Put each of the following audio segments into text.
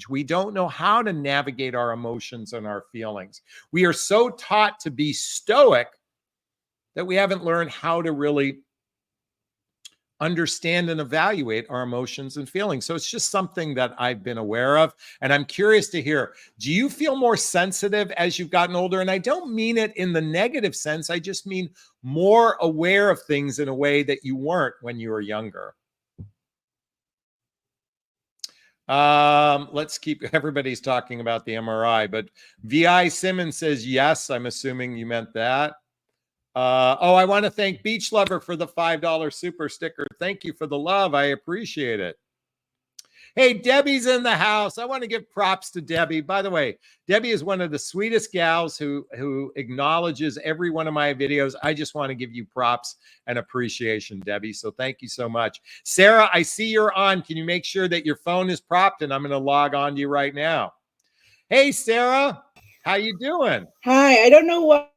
We don't know how to navigate our emotions and our feelings. We are so taught to be stoic that we haven't learned how to really understand and evaluate our emotions and feelings. So it's just something that I've been aware of. And I'm curious to hear, do you feel more sensitive as you've gotten older? And I don't mean it in the negative sense. I just mean more aware of things in a way that you weren't when you were younger. Let's keep, everybody's talking about the MRI, but VI Simmons says, yes, I'm assuming you meant that. I want to thank Beach Lover for the $5 super sticker. Thank you for the love. I appreciate it. Hey, Debbie's in the house. I want to give props to Debbie. By the way, Debbie is one of the sweetest gals who acknowledges every one of my videos. I just want to give you props and appreciation, Debbie. So thank you so much. Sarah, I see you're on. Can you make sure that your phone is propped? And I'm going to log on to you right now. Hey, Sarah, how you doing? Hi, I don't know why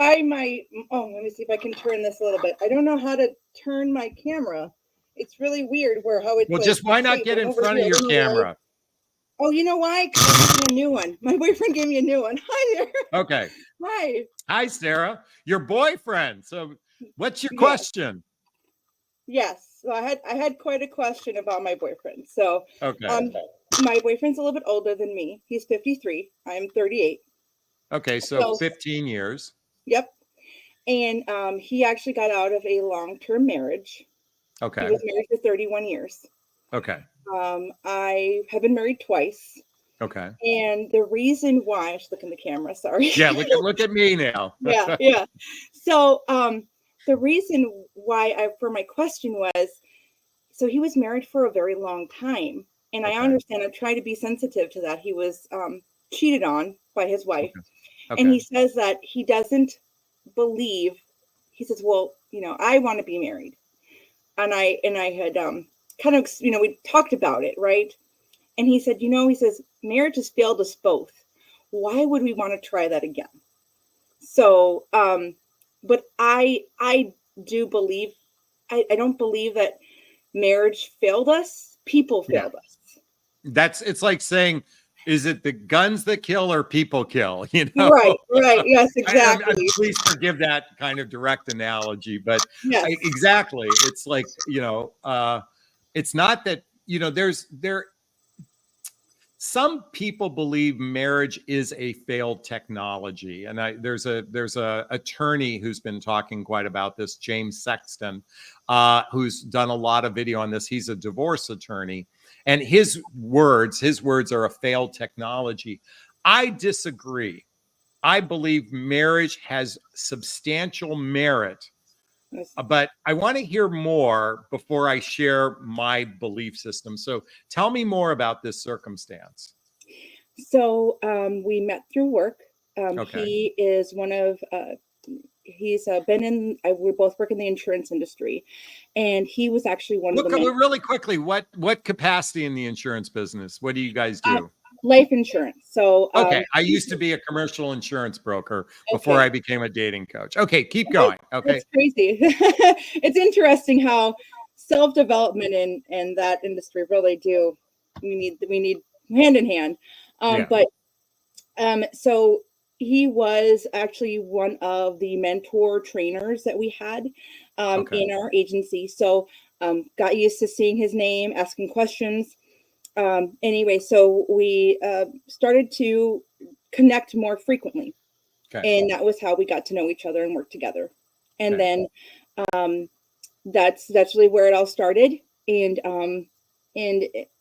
let me see if I can turn this a little bit. I don't know how to turn my camera. It's really weird how it's. Well, just why not get in front of your camera? Oh, you know why? Because I'm getting a new one. My boyfriend gave me a new one. Hi there. Okay. Hi. Hi, Sarah. Your boyfriend. So what's your question? Yes. So I had quite a question about my boyfriend. So okay. My boyfriend's a little bit older than me. He's 53. I'm 38. Okay, so 15 years. Yep. And he actually got out of a long-term marriage. Okay. He was married for 31 years. Okay. I have been married twice. Okay. And the reason why, I should look in the camera, sorry. Yeah, look at me now. yeah. So the reason why for my question was, so he was married for a very long time. And I understand, I'm trying to be sensitive to that. He was cheated on by his wife. Okay. And he says that he doesn't believe, he says, well, I want to be married. And I had kind of, we talked about it, right? And he said, he says, marriage has failed us both. Why would we want to try that again? So, but I do believe, I don't believe that marriage failed us. People failed us. It's like saying, is it the guns that kill or people kill? Right. Yes, exactly. Please forgive that kind of direct analogy, but exactly. It's like, it's not that, some people believe marriage is a failed technology. And there's a attorney who's been talking quite about this, James Sexton, who's done a lot of video on this. He's a divorce attorney. And his words are a failed technology. I disagree. I believe marriage has substantial merit, but I want to hear more before I share my belief system. So tell me more about this circumstance. So we met through work. He is one of, he's been in, we both work in the insurance industry, and he was actually one of the really quickly, what capacity in the insurance business? What do you guys do? Life insurance. So I used to be a commercial insurance broker before I became a dating coach. Okay, keep going. Okay, it's crazy. It's interesting how self-development in that industry really do. We need hand in hand. But so he was actually one of the mentor trainers that we had in our agency. So got used to seeing his name, asking questions. Anyway, so we started to connect more frequently. And that was how we got to know each other and work together. And then that's really where it all started. And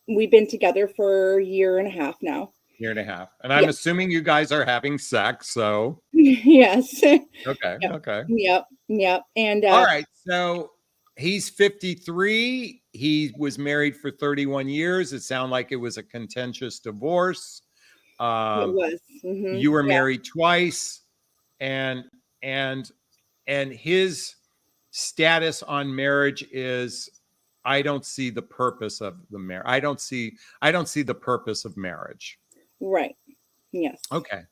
we've been together for a year and a half now. And I'm assuming you guys are having sex, so. Yes. Okay. Yep. And all right. So he's 53. He was married for 31 years. It sounded like it was a contentious divorce. It was. Mm-hmm. You were married twice, and his status on marriage is, I don't see the purpose of the marriage. I don't see the purpose of marriage. Right. Yes. Okay.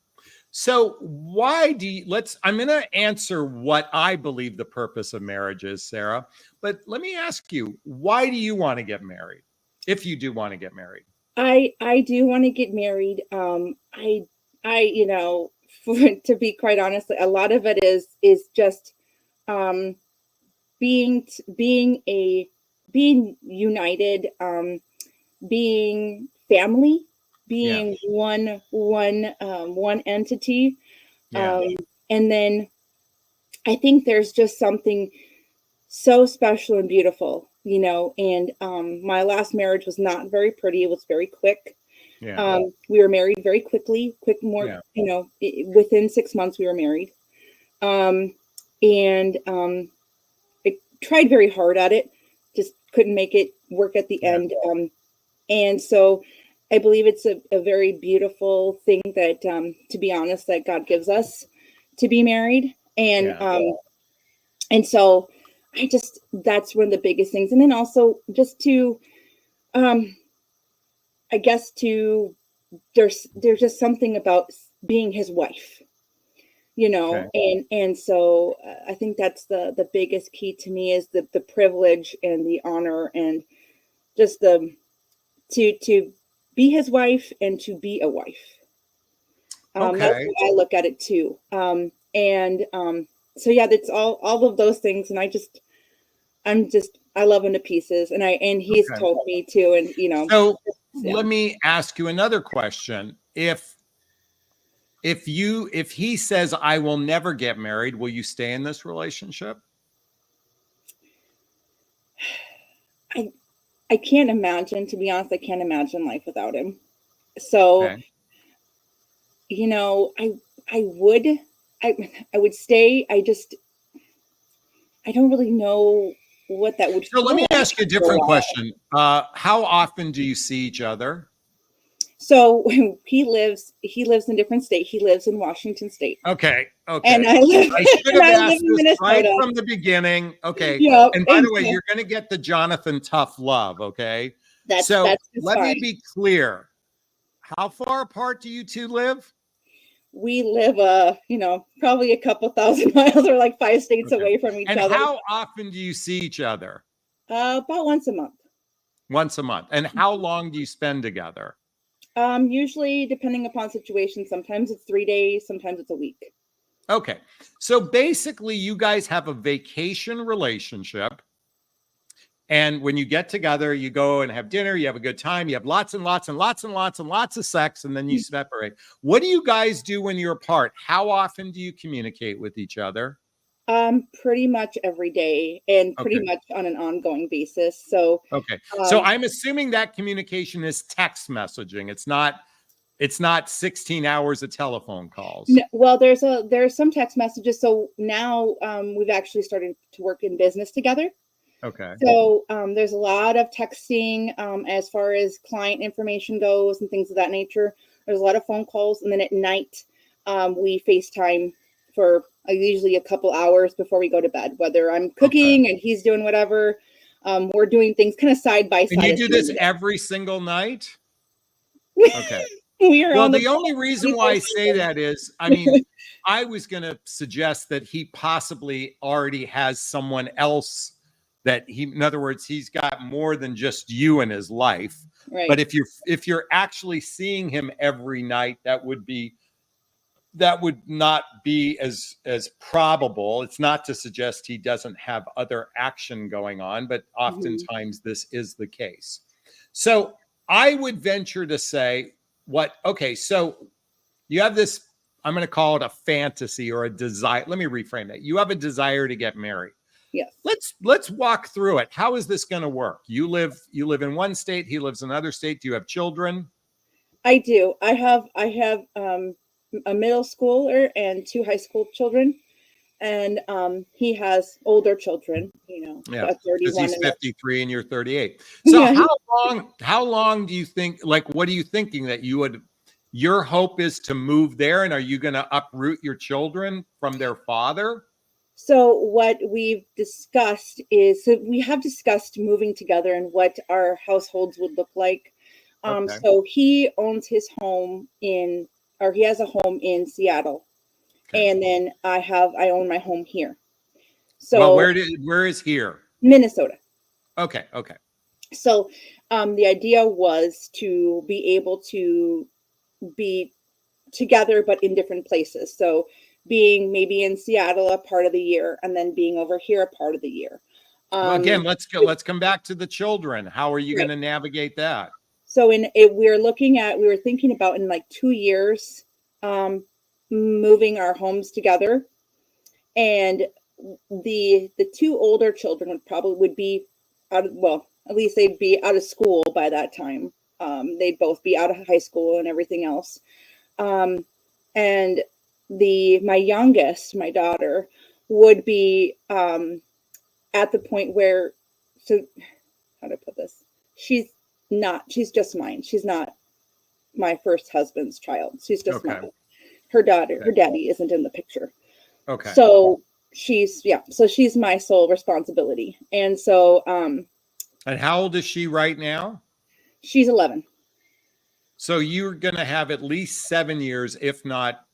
So why do you, I'm going to answer what I believe the purpose of marriage is, Sarah, but let me ask you, why do you want to get married? If you do want to get married? I do want to get married. To be quite honest, a lot of it is just um, being united, being family, Yeah. being one entity, Yeah. and then I think there's just something so special and beautiful, and my last marriage was not very pretty. It was very quick. Yeah. We were married very quickly, Yeah. within 6 months we were married. And I tried very hard at it, just couldn't make it work at the Yeah. end. And so I believe it's a very beautiful thing that, to be honest, that God gives us to be married. And, Yeah. and so that's one of the biggest things. And then also just to, I guess there's just something about being his wife, Okay. and so I think that's the biggest key to me is the privilege and the honor and just to be his wife and to be a wife. That's Okay. how I look at it too. So yeah, that's all of those things, and I love him to pieces, and he's Okay. told me too, and So yeah. let me ask you another question. If he says I will never get married, will you stay in this relationship? I can't imagine, to be honest, I can't imagine life without him. So, Okay. I would, I would stay. I don't really know what that would So let feel me like ask you a for a different while. question. How often do you see each other? So he lives in a different state. He lives in Washington State, Okay. and Okay. I live, I should and have I live asked in this right Minnesota. from the beginning. Okay. Yeah, And by the way, you're going to get the Jonathan Tough love. Okay. So that's just let me fine. be clear. How far apart do you two live? We live, probably a couple thousand miles or like 5 states Okay. away from each And other. how often do you see each other? About once a month. Once a month. And how long do you spend together? Usually depending upon situation, sometimes it's 3 days, sometimes it's a week. Okay. So basically, you guys have a vacation relationship. And when you get together, you go and have dinner, you have a good time, you have lots and lots and lots and lots and lots of sex, and then you separate. What do you guys do when you're apart? How often do you communicate with each other? Pretty much every day and pretty Okay. much on an ongoing basis. So, Okay. So um, I'm assuming that communication is text messaging. It's not 16 hours of telephone calls. well, there's some text messages. So now, we've actually started to work in business together. Okay. So, there's a lot of texting, as far as client information goes and things of that nature. There's a lot of phone calls. And then at night, we FaceTime for usually a couple hours before we go to bed, whether I'm Okay. cooking and he's doing whatever. We're doing things kind of side by And side. you do this every single night? Okay. We are Well, on the the only reason why I say 24/7. that is, I mean, I was going to suggest that he possibly already has someone else in other words, he's got more than just you in his life. Right. But if you're actually seeing him every night, that would not be as probable. It's not to suggest he doesn't have other action going on, but oftentimes this is the case. So I would venture to say so you have this, I'm going to call it a fantasy or a desire. Let me reframe that. You have a desire to get married. Yes. Let's walk through it. How is this going to work? You live in one state, he lives in another state. Do you have children? I do. I have a middle schooler and 2 high school children, and he has older children. Yeah, A because 31 he's and 53 and you're 38. So yeah. how long do you think, like, what are you thinking that your hope is to move there? And are you going to uproot your children from their father? So what we've discussed is, so we have discussed moving together and what our households would look like. Okay. So he owns his or he has a home in Seattle, Okay. and then I own my home here. Well, So where is here? Minnesota. Okay. Okay. So the idea was to be able to be together, but in different places. So being maybe in Seattle a part of the year, and then being over here a part of the year. Well, again, let's come back to the children. How are you Right. going to navigate that? So we were thinking about in like 2 years, moving our homes together, and the two older children would be out of, well, at least they'd be out of school by that time. They'd both be out of high school and everything else. And my youngest, my daughter, would be at the point where, so how do I put this? She's just mine. She's not my first husband's child. She's just Okay. not. Her daughter, Okay. her daddy isn't in the picture. Okay. So she's my sole responsibility. And so And how old is she right now? she's 11. So you're going to have at least 7 years, if not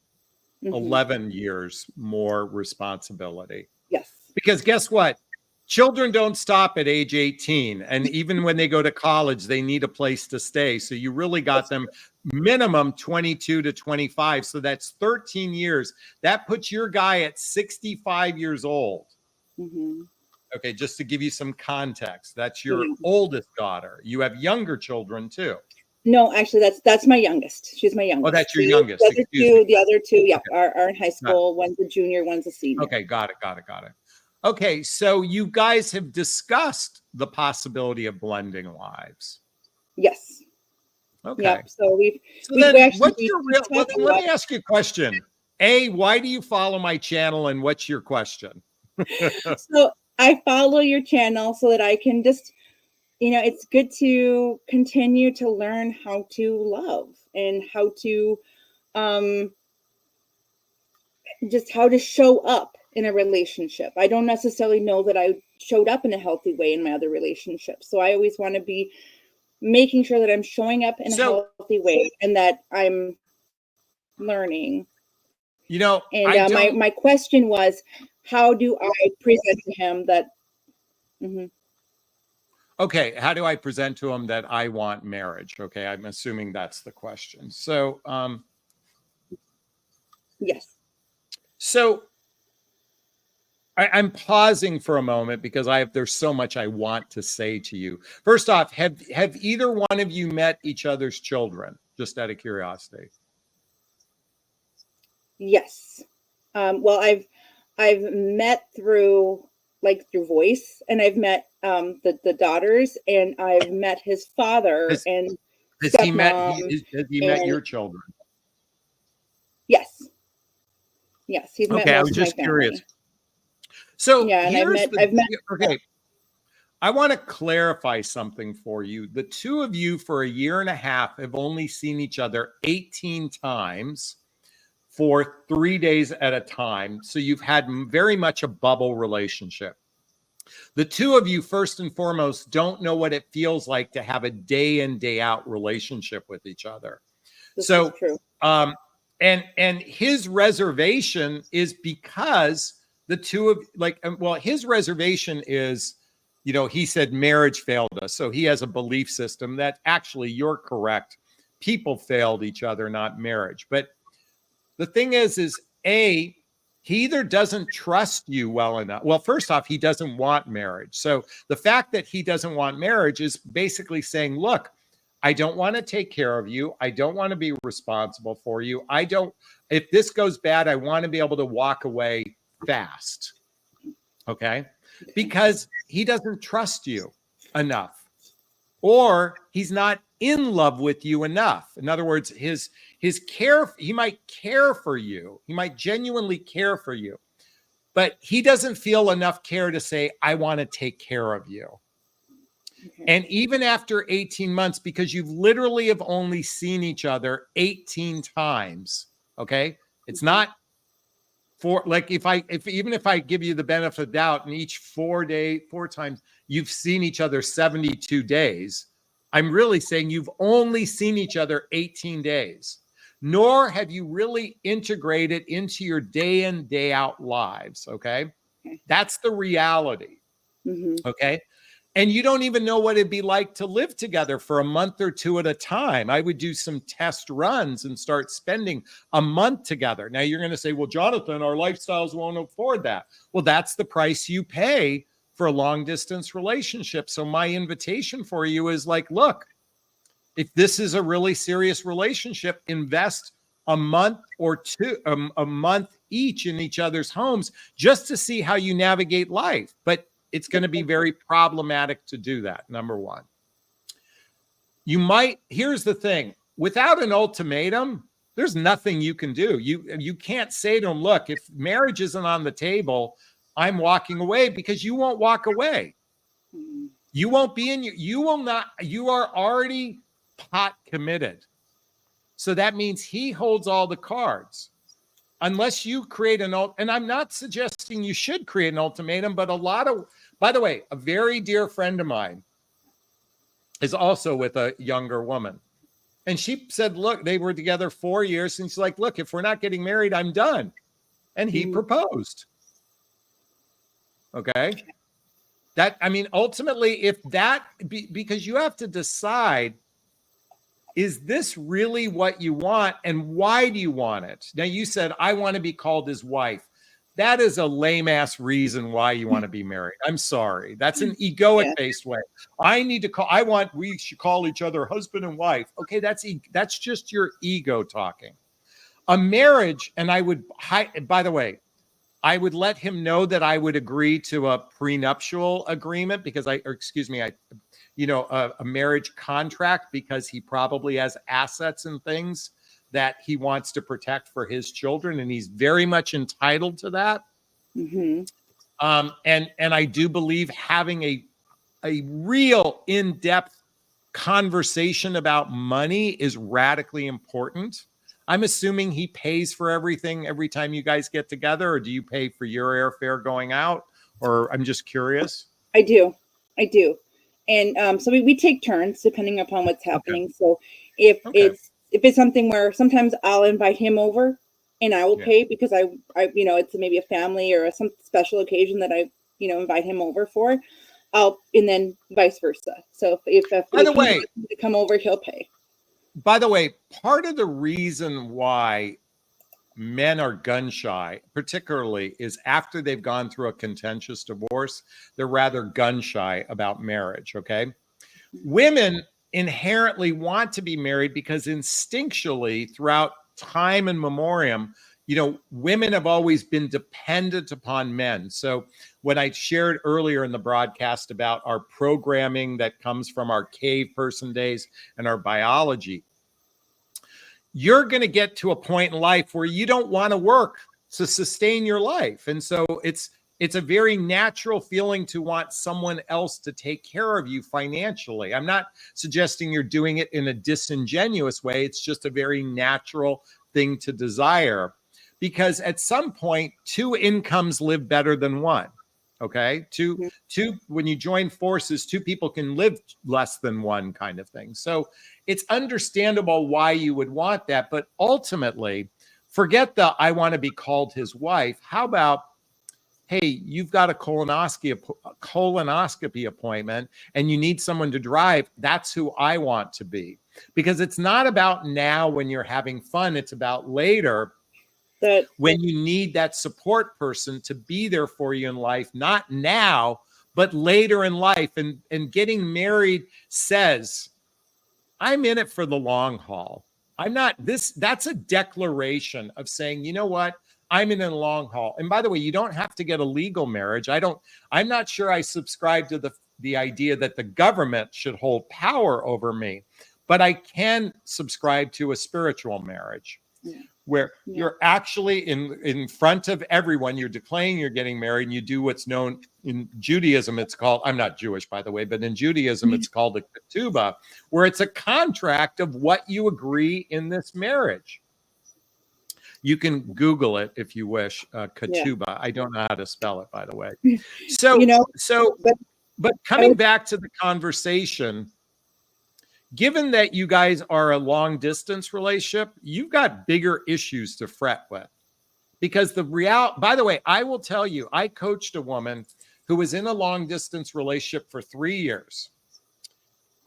11 years more responsibility. Yes. Because guess what? Children don't stop at age 18. And even when they go to college, they need a place to stay. So you really got them minimum 22 to 25. So that's 13 years. That puts your guy at 65 years old. Okay, just to give you some context, that's your oldest daughter. You have younger children too. No, actually, that's my youngest. She's my youngest. Oh, that's your youngest. The other two, yeah, are in high school. One's a junior, one's a senior. Okay, got it. Okay, so you guys have discussed the possibility of blending lives. Yes. Okay. Yep. So let me ask you a question. A, why do you follow my channel, and what's your question? So I follow your channel so that I can just, it's good to continue to learn how to love and how to just how to show up in a relationship. I don't necessarily know that I showed up in a healthy way in my other relationships. So I always want to be making sure that I'm showing up in a healthy way and that I'm learning. And my question was, how do I present to him that? Okay, how do I present to him that I want marriage? Okay, I'm assuming that's the question. So, yes. So I'm pausing for a moment because there's so much I want to say to you. First off, have either one of you met each other's children? Just out of curiosity. Yes. Well, I've met through voice, and I've met the daughters, and I've met his father has he met your children? Yes. Yes, he's met. Okay, I was just curious. So yeah, and I've met. Okay, I want to clarify something for you. The two of you for a year and a half have only seen each other 18 times for 3 days at a time. So you've had very much a bubble relationship. The two of you, first and foremost, don't know what it feels like to have a day in, day out relationship with each other. This is true. And his reservation is because the two of his reservation is, he said marriage failed us. So he has a belief system that actually you're correct. People failed each other, not marriage. But the thing is A, he either doesn't trust you well enough. Well, first off, he doesn't want marriage. So the fact that he doesn't want marriage is basically saying, look, I don't want to take care of you. I don't want to be responsible for you. If this goes bad, I want to be able to walk away fast. Okay? Because he doesn't trust you enough, or he's not in love with you enough. In other words, his care, he might care for you. He might genuinely care for you, but he doesn't feel enough care to say, I want to take care of you. Okay. And even after 18 months, because you've literally have only seen each other 18 times. Okay. It's not even if I give you the benefit of the doubt and each 4 times you've seen each other 72 days, I'm really saying you've only seen each other 18 days, nor have you really integrated into your day in, day out lives. Okay. That's the reality. Okay. And you don't even know what it'd be like to live together for a month or two at a time. I would do some test runs and start spending a month together. Now you're going to say, well, Jonathan, our lifestyles won't afford that. Well, that's the price you pay for a long distance relationship. So my invitation for you is like, look, if this is a really serious relationship, invest a month or two, a month each in each other's homes just to see how you navigate life. But it's going to be very problematic to do that. Number one, here's the thing, without an ultimatum, there's nothing you can do. You can't say to them, look, if marriage isn't on the table, I'm walking away, because you won't walk away. You won't be you are already pot committed. So that means he holds all the cards. Unless you create and I'm not suggesting you should create an ultimatum, but by the way, a very dear friend of mine is also with a younger woman. And she said, look, they were together 4 years. And she's like, look, if we're not getting married, I'm done. And he proposed. Okay. Ultimately, because you have to decide, is this really what you want, and why do you want it? Now, you said, I want to be called his wife. That is a lame ass reason why you want to be married. I'm sorry. That's an egoic based way. We should call each other husband and wife. Okay. That's just your ego talking. A marriage. And by the way, I would let him know that I would agree to a prenuptial agreement a marriage contract, because he probably has assets and things that he wants to protect for his children, and he's very much entitled to that. Mm-hmm. And I do believe having a real in-depth conversation about money is radically important. I'm assuming he pays for everything every time you guys get together, or do you pay for your airfare going out? Or I'm just curious. I do. And so we take turns depending upon what's happening. Okay. So if it's something where sometimes I'll invite him over and I will pay, because I it's maybe a family or some special occasion that I invite him over for. And then vice versa. So if by the way, to come over, he'll pay. By the way, part of the reason why men are gun shy, particularly, is after they've gone through a contentious divorce, they're rather gun shy about marriage. Okay. Women inherently want to be married because instinctually throughout time and memoriam, women have always been dependent upon men. So when I shared earlier in the broadcast about our programming that comes from our cave person days and our biology, you're going to get to a point in life where you don't want to work to sustain your life. And so it's a very natural feeling to want someone else to take care of you financially. I'm not suggesting you're doing it in a disingenuous way. It's just a very natural thing to desire, because at some point, two incomes live better than one. Okay. Two, when you join forces, two people can live less than one, kind of thing. So it's understandable why you would want that. But ultimately, forget I want to be called his wife. How about, hey, you've got a colonoscopy appointment and you need someone to drive. That's who I want to be. Because it's not about now when you're having fun. It's about later, when you need that support person to be there for you in life, not now, but later in life. And getting married says, I'm in it for the long haul. That's a declaration of saying, you know what? I'm in a long haul. And by the way, you don't have to get a legal marriage. I'm not sure I subscribe to the idea that the government should hold power over me, but I can subscribe to a spiritual marriage. Where you're actually in front of everyone, you're declaring you're getting married, and you do what's known in Judaism. It's called, I'm not Jewish, by the way, but in Judaism, it's called a ketubah, where it's a contract of what you agree in this marriage. You can Google it if you wish, ketubah. Yeah. I don't know how to spell it, by the way. But coming back to the conversation, given that you guys are a long distance relationship, you've got bigger issues to fret with, because by the way, I will tell you, I coached a woman who was in a long distance relationship for 3 years.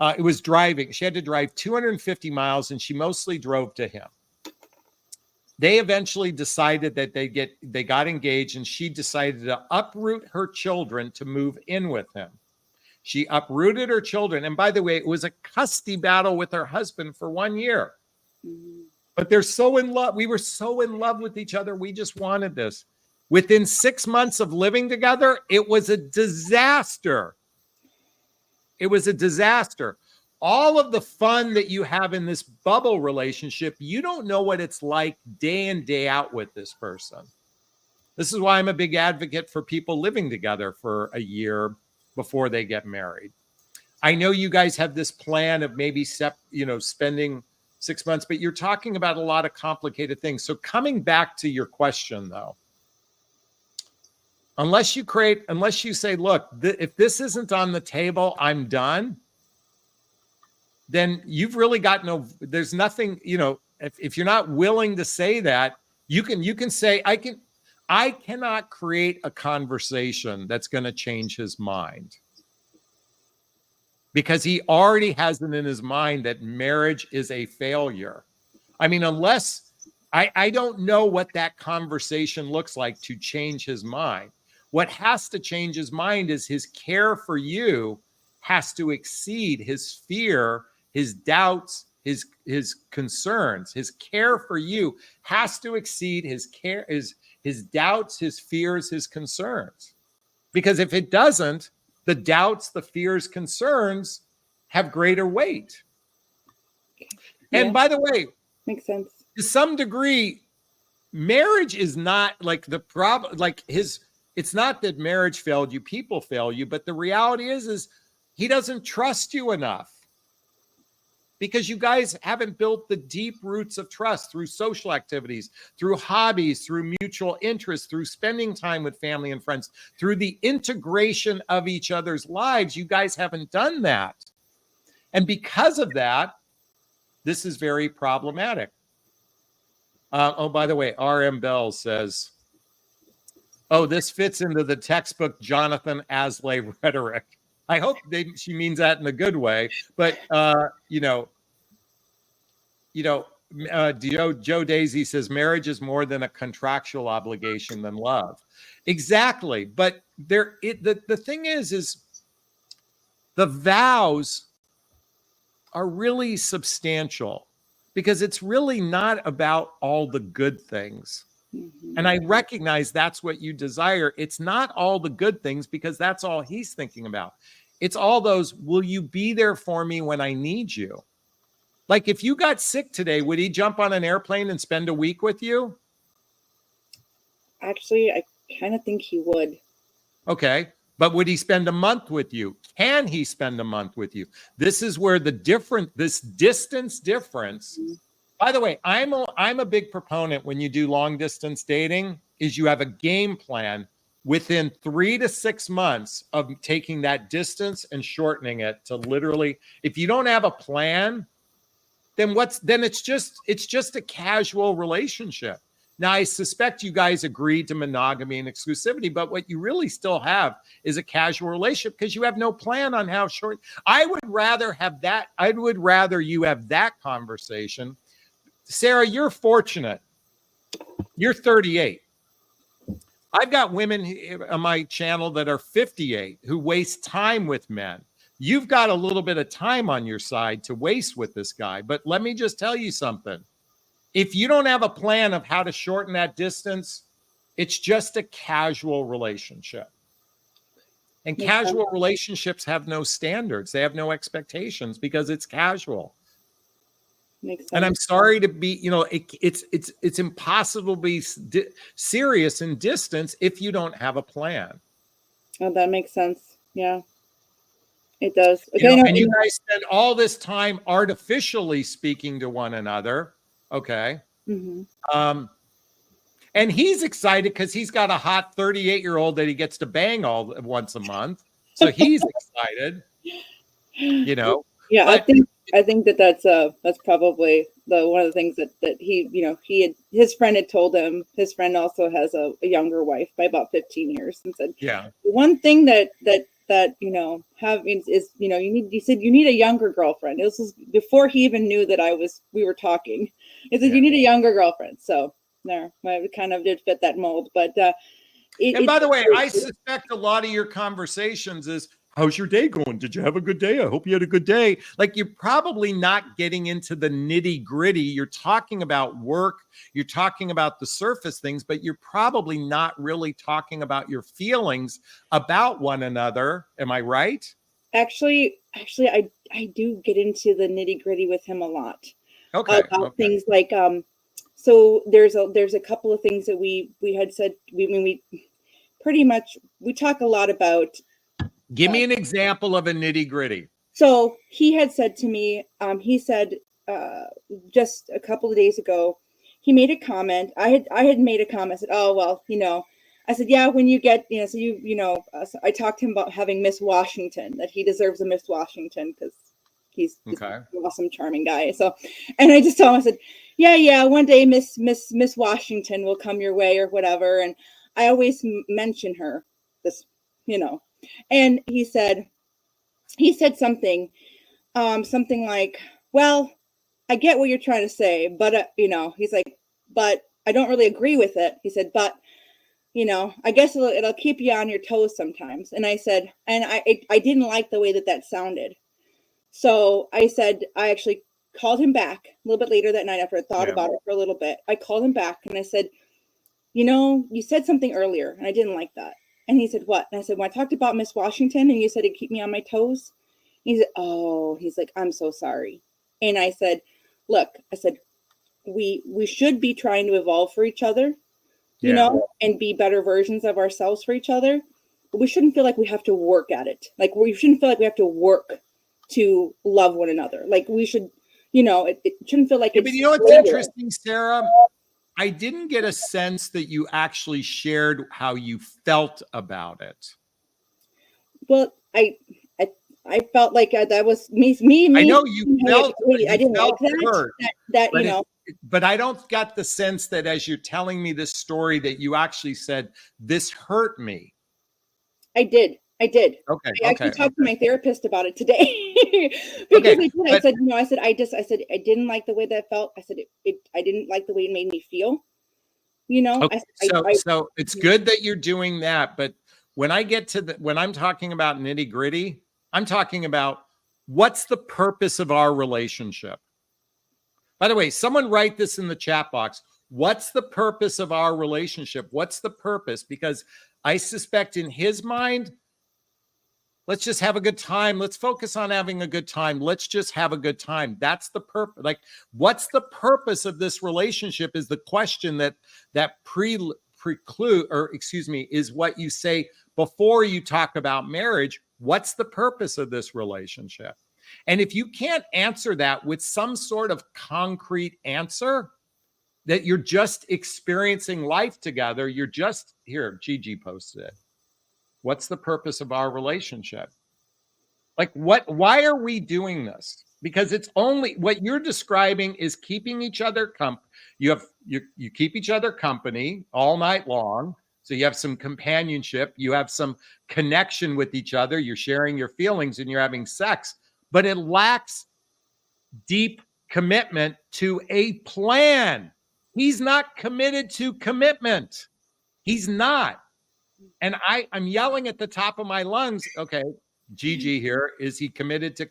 It was driving. She had to drive 250 miles and she mostly drove to him. They eventually decided that they got engaged, and she decided to uproot her children to move in with him. She uprooted her children. And by the way, it was a custody battle with her husband for 1 year. But they're so in love. We were so in love with each other. We just wanted this. Within 6 months of living together, it was a disaster. It was a disaster. All of the fun that you have in this bubble relationship, you don't know what it's like day in, day out with this person. This is why I'm a big advocate for people living together for a year before they get married. I know you guys have this plan of maybe spending 6 months, but you're talking about a lot of complicated things. So coming back to your question, though, unless you say, look, if this isn't on the table, I'm done, then you've really got there's nothing, if you're not willing to say that, you can say, I cannot create a conversation that's going to change his mind, because he already has it in his mind that marriage is a failure. I mean, unless I don't know what that conversation looks like to change his mind. What has to change his mind is his care for you has to exceed his fear, his doubts, his concerns. His care for you has to exceed his doubts, his fears, his concerns. Because if it doesn't, the doubts, the fears, concerns have greater weight. Yeah. And by the way, makes sense. To some degree, marriage is not like the problem, it's not that marriage failed you, people fail you, but the reality is he doesn't trust you enough, because you guys haven't built the deep roots of trust through social activities, through hobbies, through mutual interests, through spending time with family and friends, through the integration of each other's lives. You guys haven't done that. And because of that, this is very problematic. By the way, R.M. Bell says, this fits into the textbook Jonathan Aslay rhetoric. I hope she means that in a good way, but Joe Daisy says marriage is more than a contractual obligation than love. Exactly, but the thing is the vows are really substantial, because it's really not about all the good things. And I recognize that's what you desire. It's not all the good things, because that's all he's thinking about. It's all those, will you be there for me when I need you? Like if you got sick today, would he jump on an airplane and spend a week with you? Actually, I kind of think he would. Okay. But would he spend a month with you? Can he spend a month with you? This is where this distance difference. By the way, I'm a big proponent when you do long distance dating is you have a game plan within 3 to 6 months of taking that distance and shortening it to literally, if you don't have a plan, then it's just a casual relationship. Now, I suspect you guys agreed to monogamy and exclusivity, but what you really still have is a casual relationship, because you have no plan on how short. I would rather you have that conversation. Sarah, you're fortunate. You're 38. I've got women on my channel that are 58 who waste time with men. You've got a little bit of time on your side to waste with this guy. But let me just tell you something. If you don't have a plan of how to shorten that distance, it's just a casual relationship. And casual relationships have no standards. They have no expectations, because it's casual. And I'm sorry to be, it's impossible to be serious in distance if you don't have a plan. Oh, that makes sense. Yeah, it does. Okay, and you guys spend all this time artificially speaking to one another. Okay. Mm-hmm. And he's excited because he's got a hot 38-year-old that he gets to bang once a month. So he's excited, Yeah, but I think that's probably one of the things that he, his friend had told him. His friend also has a younger wife by about 15 years, and said, Yeah. one thing that having is, he said you need a younger girlfriend. This was before he even knew that we were talking. He said, you need a younger girlfriend. So there, I kind of did fit that mold, but and by the way, I suspect a lot of your conversations is, how's your day going? Did you have a good day? I hope you had a good day. Like, you're probably not getting into the nitty gritty. You're talking about work. You're talking about the surface things, but you're probably not really talking about your feelings about one another. Am I right? Actually, I do get into the nitty gritty with him a lot. Okay. About things like, so there's a couple of things that we had said. We pretty much, we talk a lot about. Give me an example of a nitty gritty. So he had said to me, he said just a couple of days ago, he made a comment. I had made a comment. I said, oh, well, I said, yeah, when you get, so I talked to him about having Miss Washington, that he deserves a Miss Washington because he's an awesome, charming guy. So, and I just told him, I said, yeah, one day Miss Washington will come your way or whatever. And I always mention her, this, and he said something like, well, I get what you're trying to say, but, he's like, but I don't really agree with it. He said, but, I guess it'll keep you on your toes sometimes. And I said, and I didn't like the way that sounded. So I said, I actually called him back a little bit later that night after I thought about it for a little bit. I called him back and I said, you said something earlier and I didn't like that. And he said, what? And I said, when I talked about Miss Washington and you said it'd keep me on my toes. He said, oh, he's like, I'm so sorry. And I said, look, we should be trying to evolve for each other, and be better versions of ourselves for each other. But we shouldn't feel like we have to work at it. Like, we shouldn't feel like we have to work to love one another. Like, we should, it shouldn't feel like it's. But what's interesting, Sarah? I didn't get a sense that you actually shared how you felt about it. Well, I felt like that was me. I know you felt. I didn't like that. That but I don't get the sense that as you're telling me this story that you actually said, this hurt me. I did. Okay. I actually talked to my therapist about it today because I said, I said, I didn't like the way that felt. I said, I didn't like the way it made me feel, Okay. So it's good that you're doing that. But when I get to when I'm talking about nitty gritty, I'm talking about what's the purpose of our relationship? By the way, someone write this in the chat box. What's the purpose of our relationship? What's the purpose? Because I suspect in his mind, let's just have a good time. Let's focus on having a good time. Let's just have a good time. That's the purpose. Like, what's the purpose of this relationship is the question that is what you say before you talk about marriage. What's the purpose of this relationship? And if you can't answer that with some sort of concrete answer, that you're just experiencing life together, you're just here. Gigi posted it. What's the purpose of our relationship? Like, why are we doing this? Because it's only what you're describing is keeping each other you keep each other company all night long. So you have some companionship, you have some connection with each other, you're sharing your feelings and you're having sex, but it lacks deep commitment to a plan. He's not committed to commitment. He's not. And I'm yelling at the top of my lungs. Okay, Gigi here. Is he committed to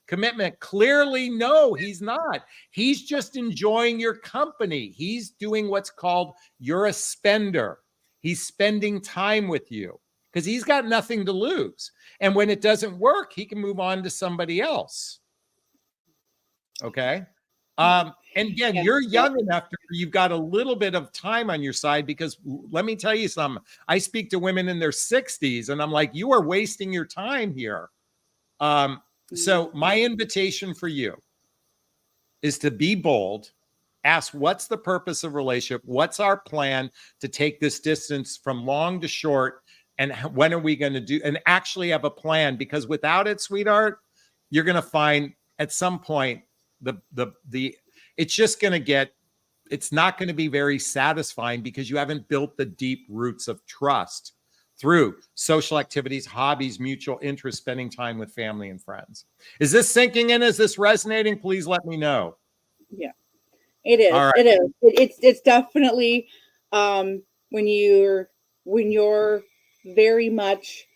commitment? Clearly, no, he's not. He's just enjoying your company. He's doing what's called, you're a spender. He's spending time with you because he's got nothing to lose. And when it doesn't work, he can move on to somebody else. Okay. And again, you're young enough to, you've got a little bit of time on your side, because let me tell you something. I speak to women in their 60s and I'm like, you are wasting your time here. So my invitation for you is to be bold, ask what's the purpose of relationship? What's our plan to take this distance from long to short? And when are we going to do, and actually have a plan? Because without it, sweetheart, you're going to find, at some point, it's just going to get, it's not going to be very satisfying because you haven't built the deep roots of trust through social activities, hobbies, mutual interest, spending time with family and friends. Is this sinking in? Is this resonating? Please let me know. Yeah, it is. All right. It is. It's definitely when you're very much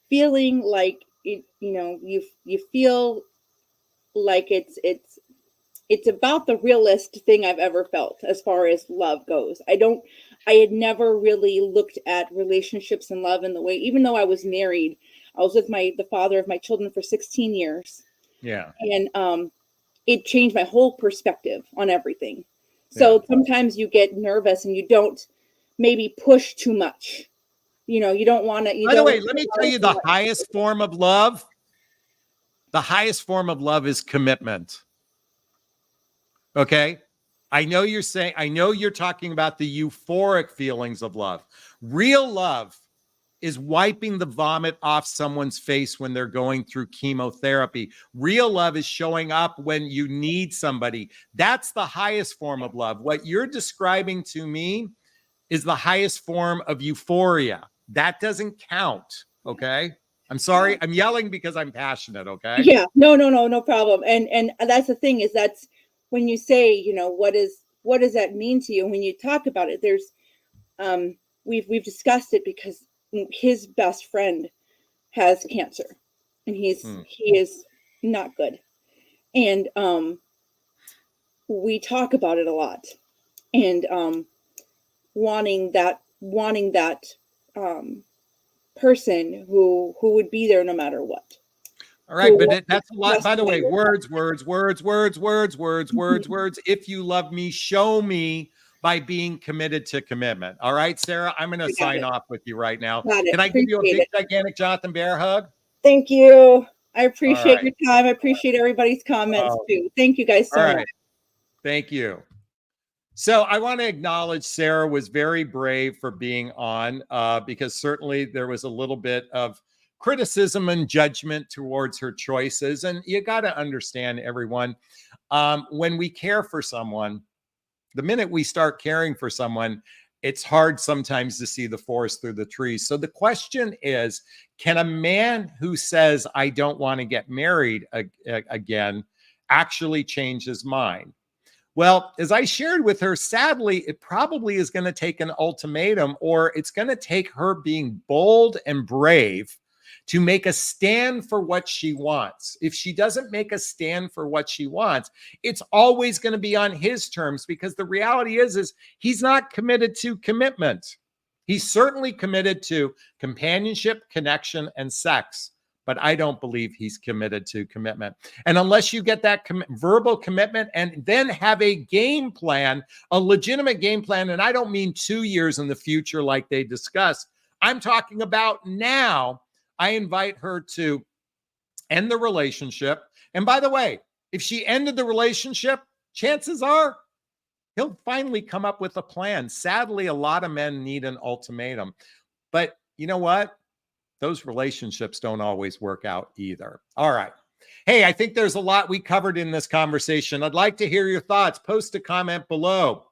feeling like it, you feel like it's about the realest thing I've ever felt as far as love goes. I had never really looked at relationships and love in the way, even though I was married, I was with the father of my children for 16 years. Yeah. And it changed my whole perspective on everything. So sometimes you get nervous and you don't maybe push too much. You don't want to. By the way, let me tell you the highest form of love. The highest form of love is commitment. Okay. I know you're talking about the euphoric feelings of love. Real love is wiping the vomit off someone's face when they're going through chemotherapy. Real love is showing up when you need somebody. That's the highest form of love. What you're describing to me is the highest form of euphoria. That doesn't count. Okay. I'm sorry. I'm yelling because I'm passionate. Okay. Yeah. No problem. And that's the thing is that's when you say, what does that mean to you? When you talk about it, there's, we've discussed it because his best friend has cancer and he is not good. And, we talk about it a lot and, wanting that person who would be there no matter what. All right, but that's a lot. By the way, words. If you love me, show me by being committed to commitment. All right, Sarah, I'm going to sign off with you right now. Can I give you a big, gigantic Jonathan Bear hug? Thank you. I appreciate your time. I appreciate everybody's comments too. Thank you guys so much. Thank you. So I want to acknowledge Sarah was very brave for being on because certainly there was a little bit of criticism and judgment towards her choices. And you got to understand, everyone, when we care for someone, the minute we start caring for someone, it's hard sometimes to see the forest through the trees. So the question is, can a man who says, I don't want to get married again, actually change his mind? Well, as I shared with her, sadly, it probably is going to take an ultimatum, or it's going to take her being bold and brave to make a stand for what she wants. If she doesn't make a stand for what she wants, it's always going to be on his terms, because the reality is he's not committed to commitment. He's certainly committed to companionship, connection, and sex. But I don't believe he's committed to commitment. And unless you get that verbal commitment and then have a game plan, a legitimate game plan, and I don't mean 2 years in the future like they discussed, I'm talking about now, I invite her to end the relationship. And by the way, if she ended the relationship, chances are he'll finally come up with a plan. Sadly, a lot of men need an ultimatum. But you know what? Those relationships don't always work out either. All right. Hey, I think there's a lot we covered in this conversation. I'd like to hear your thoughts. Post a comment below.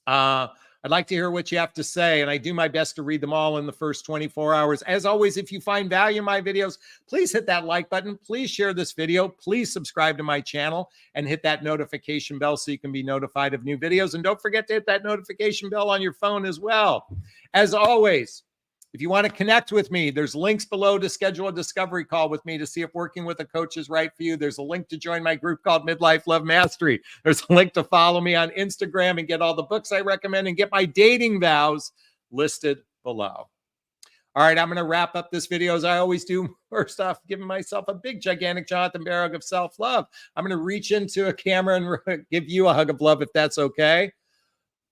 I'd like to hear what you have to say, and I do my best to read them all in the first 24 hours. As always, if you find value in my videos, please hit that like button. Please share this video. Please subscribe to my channel and hit that notification bell so you can be notified of new videos. And don't forget to hit that notification bell on your phone as well. As always, if you want to connect with me, there's links below to schedule a discovery call with me to see if working with a coach is right for you. There's a link to join my group called Midlife Love Mastery. There's a link to follow me on Instagram and get all the books I recommend and get my dating vows listed below. All right, I'm going to wrap up this video as I always do. First off, giving myself a big, gigantic Jonathan Bear hug of self-love. I'm going to reach into a camera and give you a hug of love if that's okay.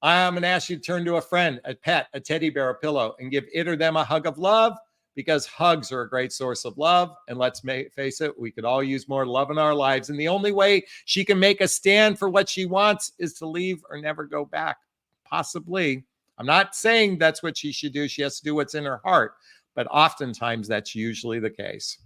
I'm going to ask you to turn to a friend, a pet, a teddy bear, a pillow, and give it or them a hug of love, because hugs are a great source of love. And let's face it, we could all use more love in our lives. And the only way she can make a stand for what she wants is to leave or never go back. Possibly. I'm not saying that's what she should do. She has to do what's in her heart. But oftentimes that's usually the case.